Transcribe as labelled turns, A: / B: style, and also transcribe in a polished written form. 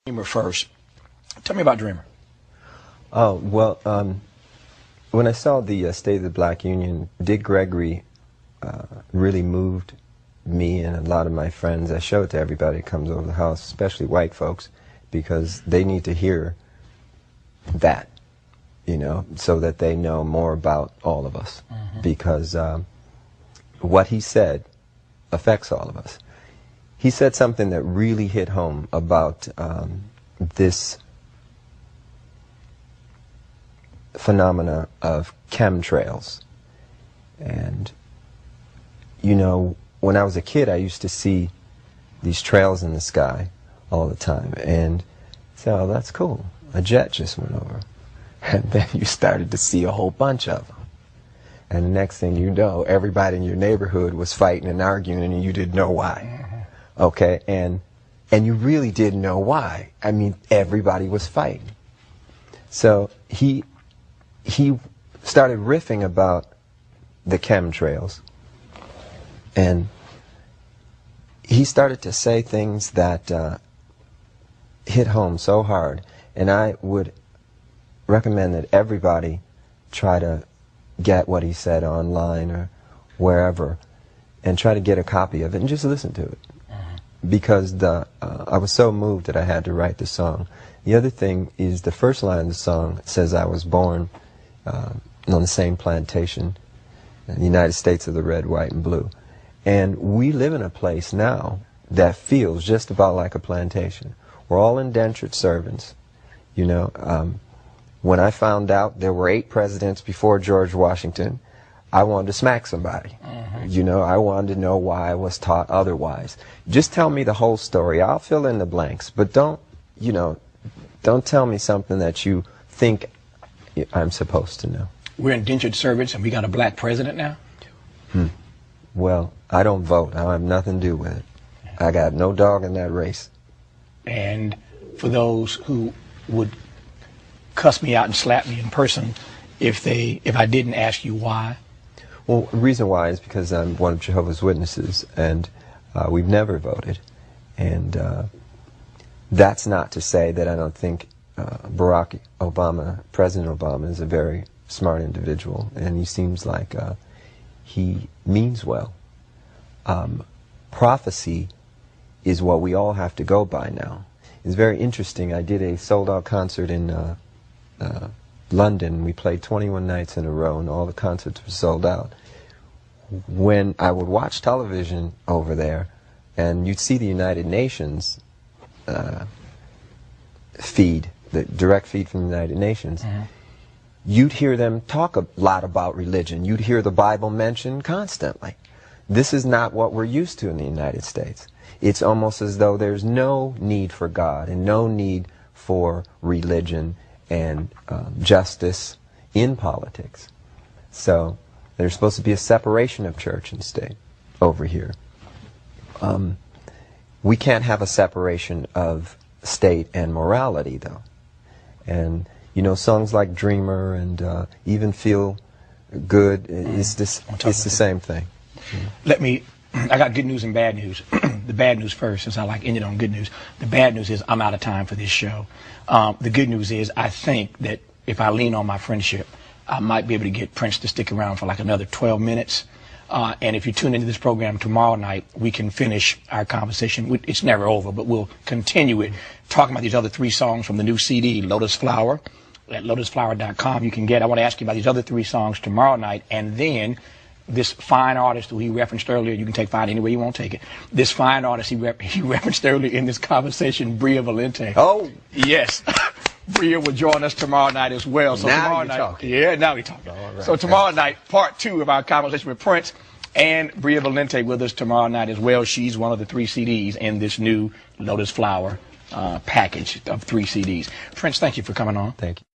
A: Dreamer first. Tell me about Dreamer.
B: Oh, well, when I saw the State of the Black Union, Dick Gregory really moved me and a lot of my friends. I show it to everybody that comes over the house, especially white folks, because they need to hear that, you know, so that they know more about all of us. Because what he said affects all of us. He said something that really hit home about this phenomena of chemtrails. And, you know, when I was a kid, I used to see these trails in the sky all the time. And say, oh, that's cool. A jet just went over. And then you started to see a whole bunch of them. And the next thing you know, everybody in your neighborhood was fighting and arguing, and you didn't know why. Okay, and you really didn't know why. I mean, everybody was fighting. So he started riffing about the chemtrails, and he started to say things that hit home so hard. And I would recommend that everybody try to get what he said online or wherever, and try to get a copy of it and just listen to it. Because I was so moved that I had to write the song. The other thing is the first line of the song says I was born on the same plantation in the United States of the red, white, and blue. And we live in a place now that feels just about like a plantation. We're all indentured servants. You know, when I found out there were 8 presidents before George Washington, I wanted to smack somebody. You know, I wanted to know why I was taught otherwise. Just tell me the whole story. I'll fill in the blanks, but don't, you know, don't tell me something that you think I'm supposed to know.
A: We're indentured servants and we got a black president now?
B: Well, I don't vote. I have nothing to do with it. I got no dog in that race.
A: And for those who would cuss me out and slap me in person if I didn't ask you why?
B: Well, the reason why is because I'm one of Jehovah's Witnesses, and we've never voted. And that's not to say that I don't think Barack Obama, President Obama, is a very smart individual, and he seems like he means well. Prophecy is what we all have to go by now. It's very interesting. I did a sold-out concert in London. We played 21 nights in a row, and all the concerts were sold out. When I would watch television over there, and you'd see the United Nations feed, the direct feed from the United Nations, you'd hear them talk a lot about religion. You'd hear the Bible mentioned constantly. This is not what we're used to in the United States. It's almost as though there's no need for God and no need for religion and justice in politics. So there's supposed to be a separation of church and state over here. We can't have a separation of state and morality, though. And, you know, songs like Dreamer and Even Feel Good, it's the same thing.
A: I got good news and bad news. The bad news first, since I like ending on good news. The bad news is I'm out of time for this show. The good news is I think that if I lean on my friendship, I might be able to get Prince to stick around for like another 12 minutes. And if you tune into this program tomorrow night, we can finish our conversation. It's never over, but we'll continue it, talking about these other 3 songs from the new CD, Lotus Flower, at lotusflower.com. You can get. I want to ask you about these other 3 songs tomorrow night, and then this fine artist who he referenced earlier, you can take fine any way you want to take it. This fine artist he referenced earlier in this conversation, Bria Valente.
B: Oh,
A: yes. Bria will join us tomorrow night as well. So
B: now
A: tomorrow
B: you're
A: night,
B: talking.
A: Yeah, now we're talking. Right. So tomorrow night, part 2 of our conversation with Prince, and Bria Valente with us tomorrow night as well. She's one of the 3 CDs in this new Lotus Flower package of 3 CDs. Prince, thank you for coming on.
B: Thank you.